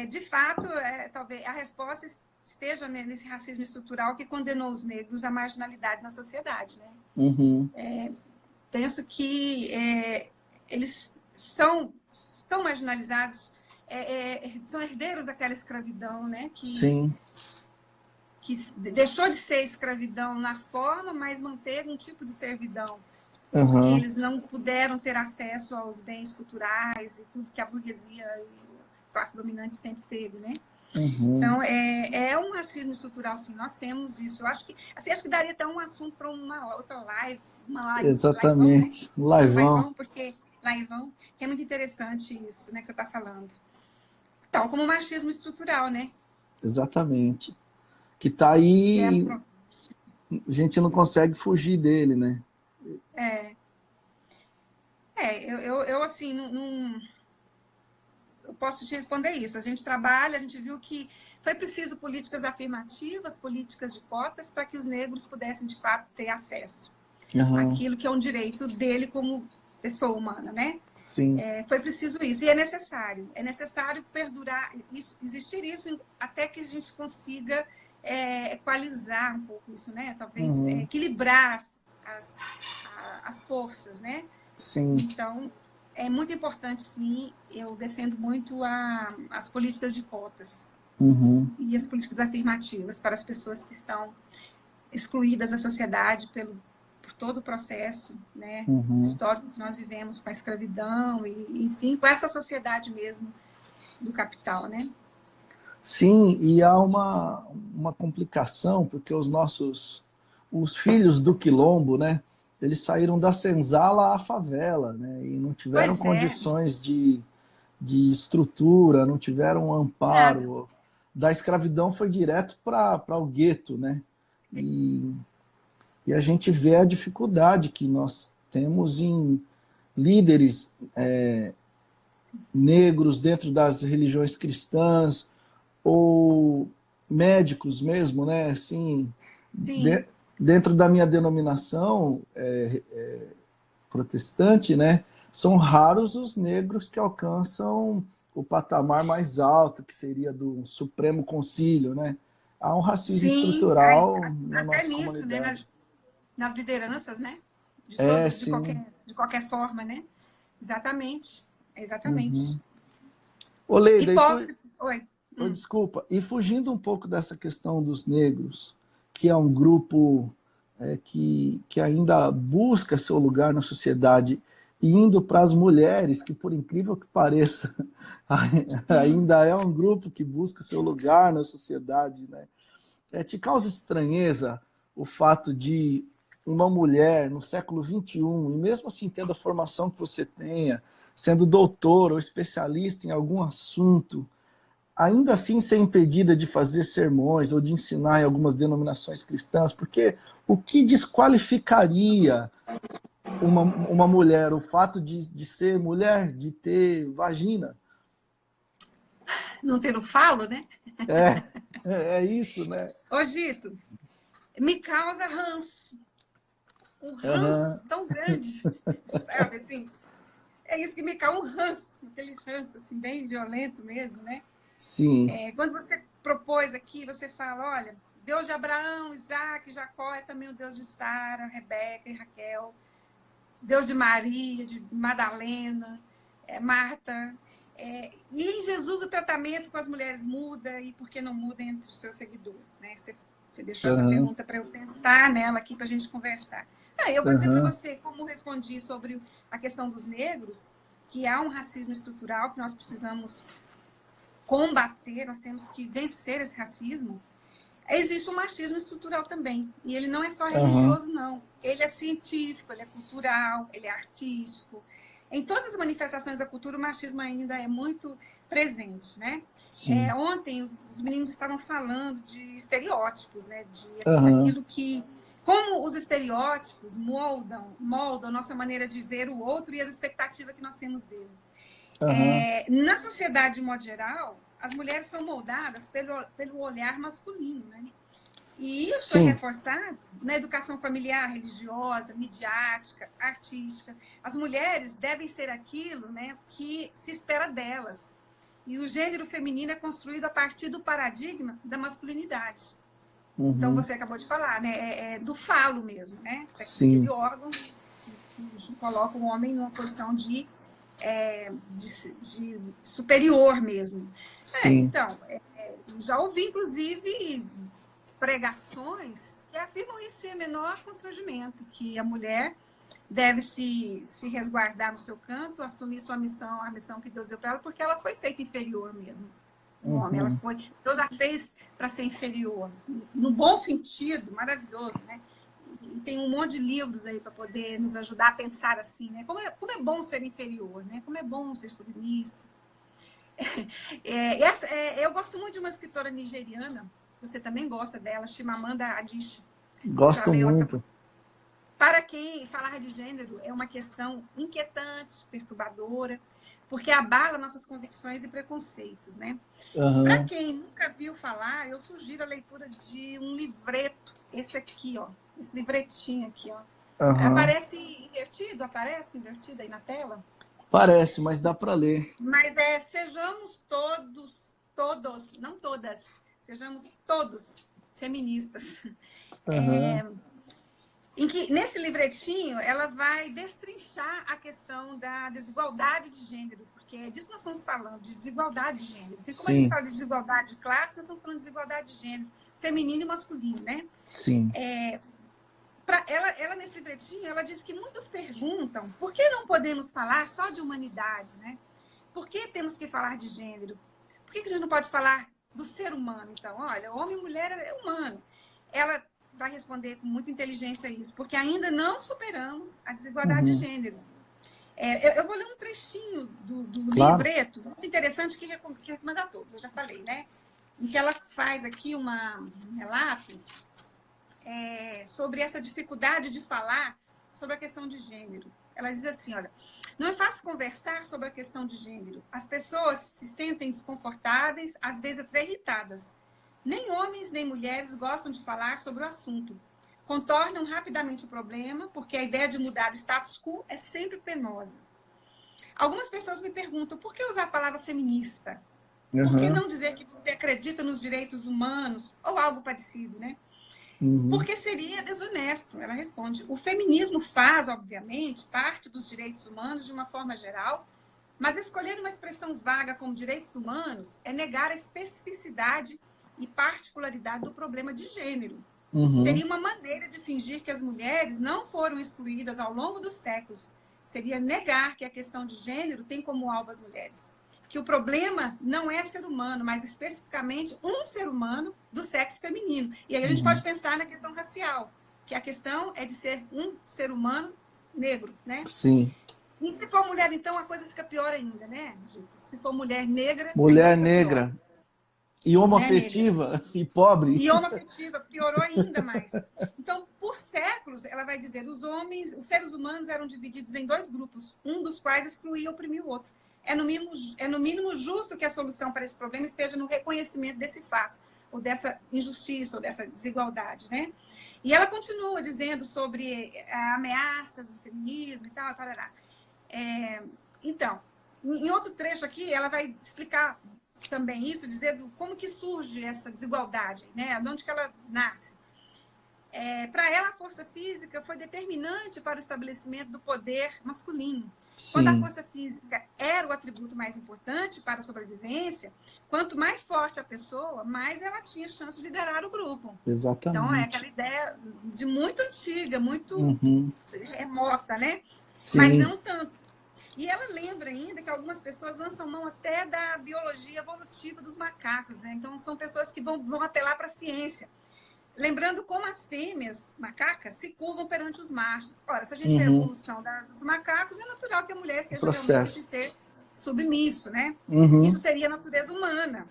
De fato, talvez a resposta esteja nesse racismo estrutural que condenou os negros à marginalidade na sociedade, né? Penso que eles estão marginalizados, são herdeiros daquela escravidão, né? Sim. Que deixou de ser escravidão na forma, mas manteve um tipo de servidão. Porque eles não puderam ter acesso aos bens culturais e tudo que a burguesia e a classe dominante sempre teve, né? Então, é um racismo estrutural, sim, nós temos isso. Eu acho que daria até um assunto para uma outra live, Exatamente, laivão, porque é muito interessante isso, né, que você está falando. Tal como o machismo estrutural, né? Exatamente. Que está aí, a gente não consegue fugir dele, né? Eu assim, eu posso te responder isso. A gente trabalha, a gente viu que foi preciso políticas afirmativas, políticas de cotas, para que os negros pudessem, de fato, ter acesso àquilo que é um direito dele como pessoa humana, né? Sim. Foi preciso isso, e é necessário perdurar, existir isso até que a gente consiga equalizar um pouco isso, né? Talvez equilibrar as forças, né? Sim. Então, é muito importante, sim, eu defendo muito as políticas de cotas e as políticas afirmativas para as pessoas que estão excluídas da sociedade por todo o processo, né, histórico que nós vivemos com a escravidão e, enfim, com essa sociedade mesmo do capital, né? Sim, e há uma complicação, porque os filhos do quilombo, né, eles saíram da senzala à favela, né, e não tiveram condições de estrutura, não tiveram amparo. Nada. Da escravidão foi direto para o gueto, né? E a gente vê a dificuldade que nós temos em líderes negros dentro das religiões cristãs, ou médicos mesmo, né? Assim, dentro da minha denominação protestante, né? São raros os negros que alcançam o patamar mais alto, que seria do Supremo Concílio, né? Há um racismo estrutural na nossa comunidade. Né? Nas lideranças, né? De qualquer forma, né? Exatamente. Ô, Leida, Oi. Desculpa, e fugindo um pouco dessa questão dos negros, que é um grupo que ainda busca seu lugar na sociedade, e indo para as mulheres, que por incrível que pareça, ainda é um grupo que busca seu lugar na sociedade, né? Te causa estranheza o fato de uma mulher no século XXI, e mesmo assim tendo a formação que você tenha, sendo doutor ou especialista em algum assunto, ainda assim ser impedida de fazer sermões ou de ensinar em algumas denominações cristãs, porque o que desqualificaria uma mulher, o fato de ser mulher, de ter vagina? Não ter o falo, né? É isso, né? Ô, Gito, me causa ranço. Um ranço tão grande, sabe, assim? É isso que me causa um ranço, aquele ranço, assim, bem violento mesmo, né? Sim. Quando você propôs aqui, você fala, olha, Deus de Abraão, Isaac, Jacó é também o Deus de Sara, Rebeca e Raquel, Deus de Maria, de Madalena, Marta. E em Jesus o tratamento com as mulheres muda, e por que não muda entre os seus seguidores? Né? Você deixou essa pergunta para eu pensar nela aqui, para a gente conversar. Eu vou dizer para você, como respondi sobre a questão dos negros, que há um racismo estrutural que nós precisamos combater, nós temos que vencer esse racismo. Existe um machismo estrutural também. E ele não é só religioso, não. Ele é científico, ele é cultural, ele é artístico. Em todas as manifestações da cultura, o machismo ainda é muito presente, né? Ontem, os meninos estavam falando de estereótipos, né? De aquilo que... Como os estereótipos moldam a nossa maneira de ver o outro e as expectativas que nós temos dele. Na sociedade, de modo geral, as mulheres são moldadas pelo olhar masculino, né? E isso é reforçado na educação familiar, religiosa, midiática, artística. As mulheres devem ser aquilo, né, que se espera delas. E o gênero feminino é construído a partir do paradigma da masculinidade. Então, você acabou de falar, né? É do falo mesmo, né? É aquele órgão que coloca o homem numa posição de superior mesmo. Então, já ouvi, inclusive, pregações que afirmam isso sem menor constrangimento, que a mulher deve se resguardar no seu canto, assumir sua missão, a missão que Deus deu para ela, porque ela foi feita inferior mesmo. O homem, Deus a fez para ser inferior, no bom sentido, maravilhoso, né? E tem um monte de livros aí para poder nos ajudar a pensar assim, né? Como é bom ser inferior, né? Como é bom ser submissa. Eu gosto muito de uma escritora nigeriana, você também gosta dela, Chimamanda Adichie. Gosto muito. Para quem falar de gênero é uma questão inquietante, perturbadora, porque abala nossas convicções e preconceitos, né? Para quem nunca viu falar, eu sugiro a leitura de um livreto, esse aqui, ó, esse livretinho aqui, ó. Aparece invertido aí na tela? Parece, mas dá para ler. Mas sejamos todos, não todas, sejamos todos feministas. Em que, nesse livretinho, ela vai destrinchar a questão da desigualdade de gênero, porque é disso que nós estamos falando, de desigualdade de gênero. Assim como a gente fala de desigualdade de classe, nós estamos falando de desigualdade de gênero, feminino e masculino, né? Sim. Ela, nesse livretinho, ela diz que muitos perguntam por que não podemos falar só de humanidade, né? Por que temos que falar de gênero? Por que a gente não pode falar do ser humano? Então, olha, homem e mulher é humano. Ela vai responder com muita inteligência isso, porque ainda não superamos a desigualdade de gênero. Eu vou ler um trechinho do livreto, muito interessante, que recomendo a todos, eu já falei, né? Em que ela faz aqui um relato sobre essa dificuldade de falar sobre a questão de gênero. Ela diz assim, olha, não é fácil conversar sobre a questão de gênero. As pessoas se sentem desconfortáveis, às vezes até irritadas. Nem homens nem mulheres gostam de falar sobre o assunto. Contornam rapidamente o problema, porque a ideia de mudar o status quo é sempre penosa. Algumas pessoas me perguntam, por que usar a palavra feminista? Por que não dizer que você acredita nos direitos humanos? Ou algo parecido, né? Porque seria desonesto, ela responde. O feminismo faz, obviamente, parte dos direitos humanos de uma forma geral, mas escolher uma expressão vaga como direitos humanos é negar a especificidade e particularidade do problema de gênero. Seria uma maneira de fingir que as mulheres não foram excluídas ao longo dos séculos. Seria negar que a questão de gênero tem como alvo as mulheres. Que o problema não é ser humano, mas especificamente um ser humano do sexo feminino. E aí a gente pode pensar na questão racial, que a questão é de ser um ser humano negro, né? Sim. E se for mulher, então, a coisa fica pior ainda, né, Gito? Se for mulher negra... Mulher negra. Pior. E homoafetiva, e pobre. E homoafetiva, piorou ainda mais. Então, por séculos, ela vai dizer, os seres humanos eram divididos em dois grupos, um dos quais excluía e oprimia o outro. É no mínimo justo que a solução para esse problema esteja no reconhecimento desse fato, ou dessa injustiça, ou dessa desigualdade, né? E ela continua dizendo sobre a ameaça do feminismo e tal, parará. Então, em outro trecho aqui, ela vai explicar também isso, dizendo como que surge essa desigualdade, né? De onde que ela nasce. Para ela, a força física foi determinante para o estabelecimento do poder masculino. Sim. Quando a força física era o atributo mais importante para a sobrevivência, quanto mais forte a pessoa, mais ela tinha chance de liderar o grupo. Exatamente. Então, é aquela ideia de muito antiga, muito remota, né? Sim. Mas não tanto. E ela lembra ainda que algumas pessoas lançam mão até da biologia evolutiva dos macacos, né? Então, são pessoas que vão apelar para a ciência. Lembrando como as fêmeas macacas se curvam perante os machos. Ora, se a gente é a evolução dos macacos, é natural que a mulher seja realmente esse ser submisso, né? Isso seria a natureza humana.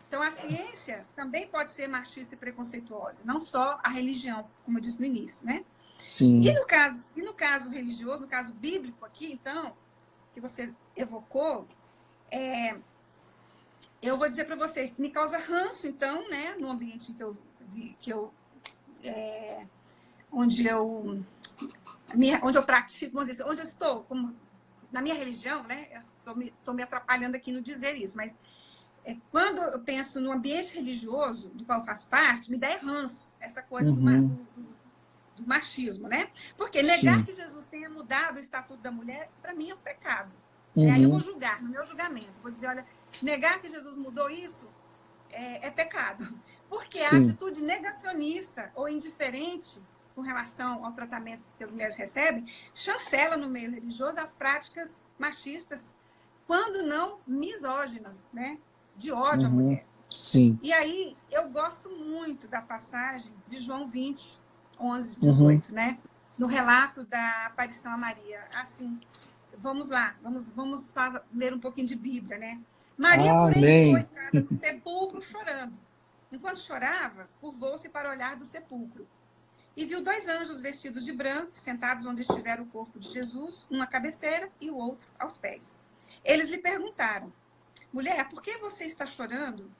Então, a ciência também pode ser machista e preconceituosa, não só a religião, como eu disse no início, né? Sim. E no caso religioso, no caso bíblico aqui, então, que você evocou, eu vou dizer para você, me causa ranço, então, né, no ambiente onde eu pratico, vamos dizer, onde eu estou, na minha religião, né? Estou me atrapalhando aqui no dizer isso, mas quando eu penso no ambiente religioso do qual eu faço parte, me dá ranço essa coisa do machismo, né? Porque negar que Jesus tenha mudado o estatuto da mulher, para mim, é um pecado. Aí eu vou julgar, no meu julgamento, vou dizer, olha, negar que Jesus mudou isso é pecado. Porque a atitude negacionista ou indiferente com relação ao tratamento que as mulheres recebem chancela no meio religioso as práticas machistas, quando não misóginas, né? De ódio à mulher. Sim. E aí, eu gosto muito da passagem de João 20, 11, 18, né? No relato da aparição a Maria. Assim, vamos lá, vamos ler um pouquinho de Bíblia, né? Maria, porém, ficou entrada no sepulcro chorando. Enquanto chorava, curvou-se para olhar do sepulcro. E viu 2 anjos vestidos de branco, sentados onde estivera o corpo de Jesus, um à cabeceira e o outro aos pés. Eles lhe perguntaram: mulher, por que você está chorando?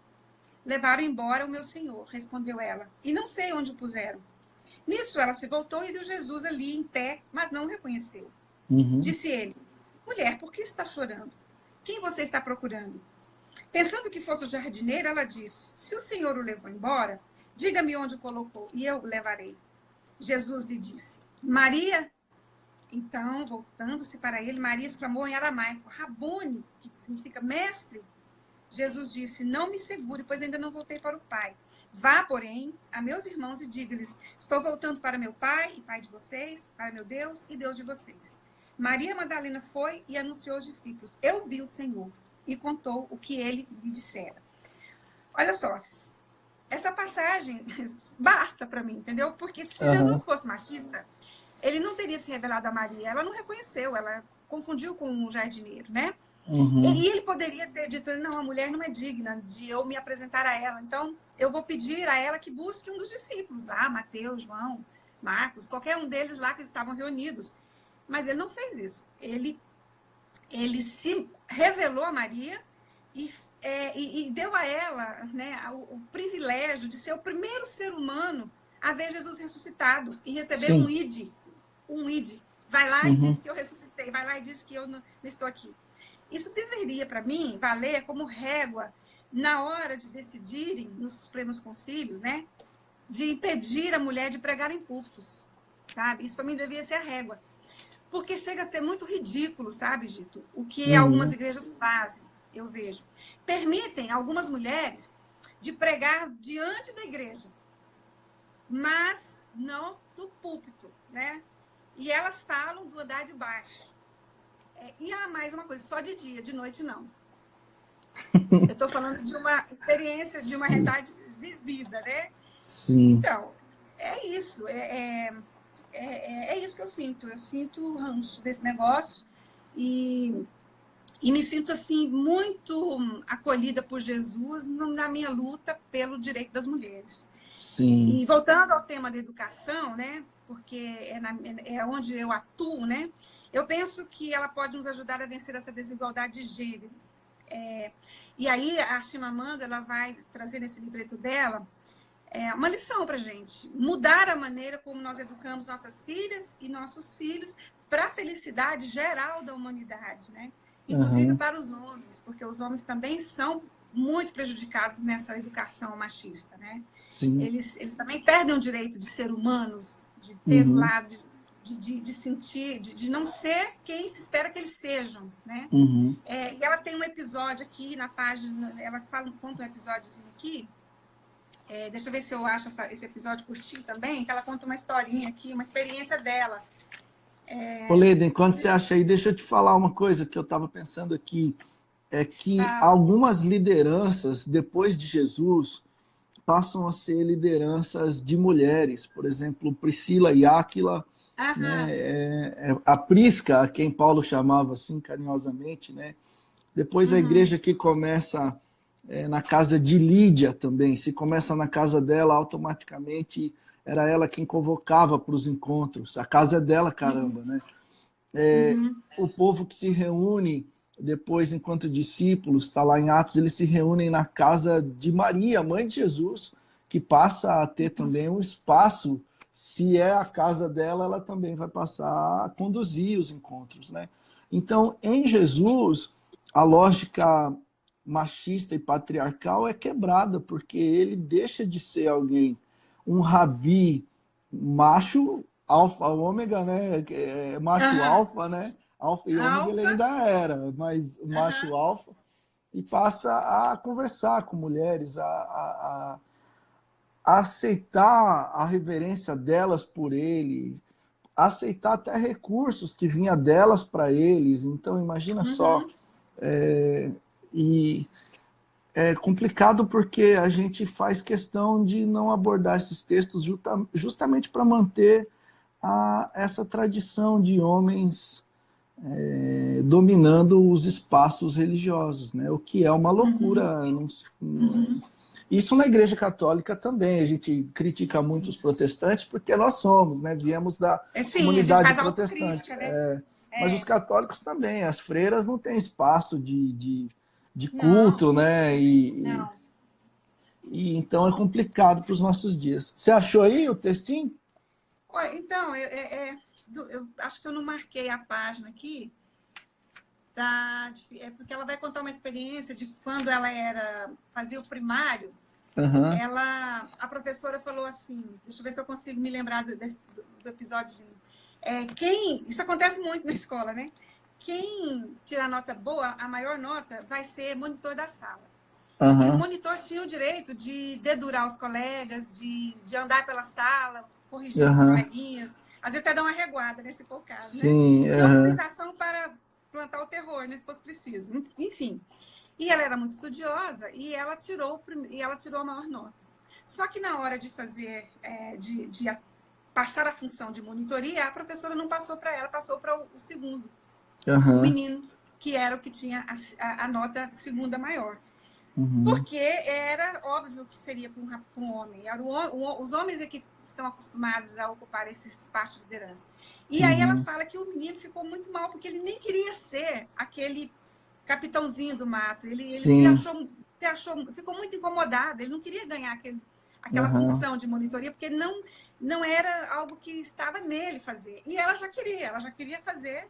Levaram embora o meu senhor, respondeu ela, e não sei onde o puseram. Nisso ela se voltou e viu Jesus ali em pé, mas não o reconheceu. Disse ele: mulher, por que está chorando? Quem você está procurando? Pensando que fosse o jardineiro, ela disse: se o senhor o levou embora, diga-me onde o colocou e eu o levarei. Jesus lhe disse: Maria. Então, voltando-se para ele, Maria exclamou em aramaico: Rabone, que significa mestre. Jesus disse: não me segure, pois ainda não voltei para o Pai. Vá, porém, a meus irmãos e diga-lhes: estou voltando para meu Pai e Pai de vocês, para meu Deus e Deus de vocês. Maria Madalena foi e anunciou aos discípulos: eu vi o Senhor, e contou o que ele lhe dissera. Olha só, essa passagem basta para mim, entendeu? Porque se Jesus fosse machista, ele não teria se revelado a Maria. Ela não reconheceu, ela confundiu com um jardineiro, né? E ele poderia ter dito: não, a mulher não é digna de eu me apresentar a ela. Então, eu vou pedir a ela que busque um dos discípulos lá, Mateus, João, Marcos, qualquer um deles lá que estavam reunidos. Mas ele não fez isso. Ele se revelou a Maria e deu a ela, né, o privilégio de ser o primeiro ser humano a ver Jesus ressuscitado e receber um id. Vai lá e diz que eu ressuscitei. Vai lá e diz que eu não estou aqui. Isso deveria, para mim, valer como régua na hora de decidirem nos Supremos Concílios, né, de impedir a mulher de pregar em púlpitos, sabe? Isso, para mim, deveria ser a régua. Porque chega a ser muito ridículo, sabe, Gito? O que algumas igrejas fazem, eu vejo. Permitem algumas mulheres de pregar diante da igreja, mas não do púlpito, né? E elas falam do andar de baixo. E mais uma coisa, só de dia, de noite não. Eu estou falando de uma experiência, de uma realidade vivida, né? Sim. Então, é isso. É isso que eu sinto. Eu sinto o ranço desse negócio e me sinto, assim, muito acolhida por Jesus na minha luta pelo direito das mulheres. Sim. E voltando ao tema da educação, né? Porque é onde eu atuo, né? Eu penso que ela pode nos ajudar a vencer essa desigualdade de gênero. E aí a Chimamanda, ela vai trazer nesse livreto dela uma lição para a gente. Mudar a maneira como nós educamos nossas filhas e nossos filhos para a felicidade geral da humanidade, né? Inclusive para os homens, porque os homens também são muito prejudicados nessa educação machista, né? Sim. Eles também perdem o direito de ser humanos, de ter o lado, de sentir, de não ser quem se espera que eles sejam, né? E ela tem um episódio aqui na página, ela conta um episódiozinho aqui, deixa eu ver se eu acho esse episódio curtinho também, que ela conta uma historinha aqui, uma experiência dela. Ô, Leda, enquanto você acha aí, deixa eu te falar uma coisa que eu estava pensando aqui, é que algumas lideranças, depois de Jesus, passam a ser lideranças de mulheres, por exemplo, Priscila e Áquila, né? A Prisca, a quem Paulo chamava assim carinhosamente, né? Depois a igreja que começa na casa de Lídia também, se começa na casa dela, automaticamente era ela quem convocava para os encontros. A casa é dela, caramba, né? O povo que se reúne depois, enquanto discípulos, está lá em Atos, eles se reúnem na casa de Maria, mãe de Jesus, que passa a ter também um espaço. Se é a casa dela, ela também vai passar a conduzir os encontros, né? Então, em Jesus, a lógica machista e patriarcal é quebrada, porque ele deixa de ser alguém, um rabi macho, alfa, ômega, né? Macho alfa, né? Alfa e ômega ele ainda era, mas macho alfa, e passa a conversar com mulheres, a aceitar a reverência delas por ele, aceitar até recursos que vinha delas para eles. Então, imagina só. E é complicado porque a gente faz questão de não abordar esses textos justamente para manter essa tradição de homens dominando os espaços religiosos, né? O que é uma loucura. Isso na Igreja Católica também. A gente critica muito os protestantes porque nós somos, né? Viemos da comunidade protestante. Né? Mas os católicos também. As freiras não têm espaço de culto, não, né? E então é complicado para os nossos dias. Você achou aí o textinho? Então, eu acho que eu não marquei a página aqui, porque ela vai contar uma experiência de quando ela fazia o primário. A professora falou assim, deixa eu ver se eu consigo me lembrar do episódiozinho. Isso acontece muito na escola, né? Quem tirar nota boa, a maior nota, vai ser monitor da sala. E o monitor tinha o direito de dedurar os colegas, de andar pela sala, corrigir os coleguinhas, às vezes até dar uma reguada, né, se for o caso, Sim, né? Tinha autorização para plantar o terror, né, se fosse preciso. Enfim. E ela era muito estudiosa e ela tirou a maior nota. Só que na hora de fazer, de passar a função de monitoria, a professora não passou para ela, passou para o segundo, o menino, que era o que tinha a nota segunda maior. Porque era óbvio que seria para um homem. Os homens é que estão acostumados a ocupar esse espaço de liderança. E aí ela fala que o menino ficou muito mal, porque ele nem queria ser aquele capitãozinho do mato. Ele ficou muito incomodado. Ele não queria ganhar aquela função de monitoria, porque não era algo que estava nele fazer. E ela já queria fazer,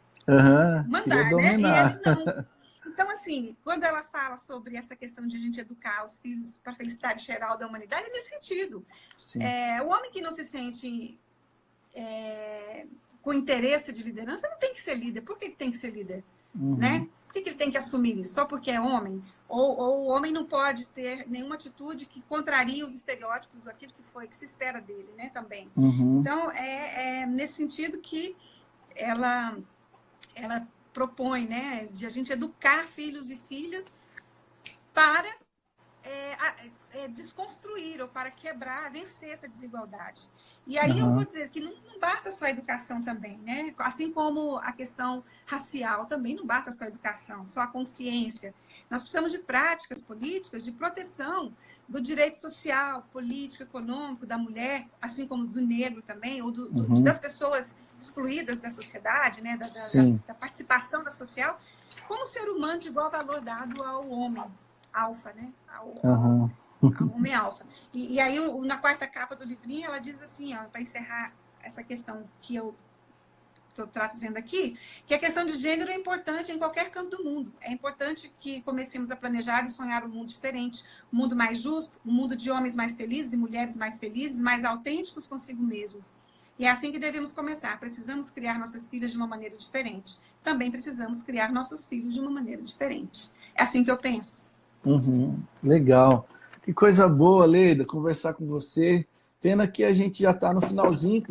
mandar, né? E ele não. Então, assim, quando ela fala sobre essa questão de a gente educar os filhos para a felicidade geral da humanidade, é nesse sentido. O homem que não se sente com interesse de liderança não tem que ser líder. Por que tem que ser líder? Né? Por que ele tem que assumir isso? Só porque é homem? Ou o homem não pode ter nenhuma atitude que contraria os estereótipos, aquilo que se espera dele, né? Também. Então, é nesse sentido que ela propõe, né, de a gente educar filhos e filhas para desconstruir ou para quebrar, vencer essa desigualdade. E aí eu vou dizer que não basta só a educação também, né? Assim como a questão racial também não basta só a educação, só a consciência. Nós precisamos de práticas políticas de proteção do direito social, político, econômico da mulher, assim como do negro também, ou das pessoas excluídas da sociedade, né? Da participação da social, como ser humano de igual valor dado ao homem alfa, né? Ao homem alfa. E aí, na quarta capa do livrinho, ela diz assim, para encerrar essa questão que estou trazendo aqui, que a questão de gênero é importante em qualquer canto do mundo. É importante que comecemos a planejar e sonhar um mundo diferente, um mundo mais justo, um mundo de homens mais felizes e mulheres mais felizes, mais autênticos consigo mesmos. E é assim que devemos começar. Precisamos criar nossas filhas de uma maneira diferente. Também precisamos criar nossos filhos de uma maneira diferente. É assim que eu penso. Uhum, legal. Que coisa boa, Leida, conversar com você. Pena que a gente já está no finalzinho,